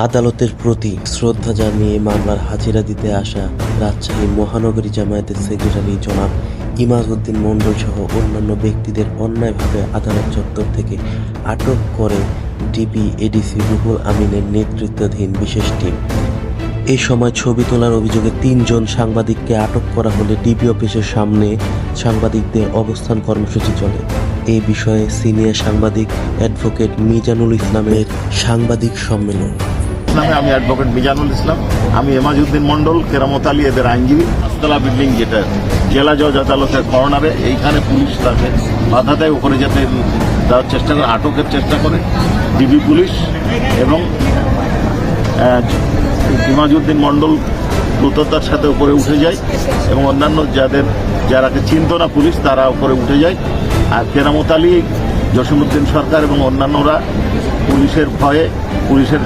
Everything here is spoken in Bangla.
আদালতের প্রতি শ্রদ্ধা জানিয়ে মামলার হাজিরা দিতে আসা রাজশাহী মহানগরী জামায়াতের সেক্রেটারি জনাব ইমাজউদ্দিন মণ্ডল সহ অন্যান্য ব্যক্তিদের অন্যায়ভাবে আদালত চত্বর থেকে আটক করে ডিবি এডিসি রুহুল আমিনের নেতৃত্বাধীন বিশেষ টিম। এই সময় ছবি তোলার অভিযোগে ৩ জন সাংবাদিককে আটক করা হলে ডিবি অফিসের সামনে সাংবাদিকদের অবস্থান কর্মসূচি চলে। এই বিষয়ে সিনিয়র সাংবাদিক অ্যাডভোকেট মিজানুল ইসলামের সাংবাদিক সম্মেলন। আমি অ্যাডভোকেট মিজানুল ইসলাম, আমি এমাজউদ্দিন মণ্ডল, কেরামত আলী এদের আইনজীবী। আস্তলা বিল্ডিং যেটা জেলা জজ আদালতের কর্নারে, এইখানে পুলিশ তাকে বাধা দেয়, উপরে যাতে দেওয়ার চেষ্টা করে, আটকের চেষ্টা করে ডিবি পুলিশ, এবং ইমাজউদ্দিন মণ্ডল দ্রুততার সাথে উপরে উঠে যায় এবং অন্যান্য যারাকে চিনত না পুলিশ তারা উপরে উঠে যায়। আর কেরামত আলী, জসিমউদ্দিন সরকার এবং অন্যান্যরা পুলিশের ভয়ে পুলিশের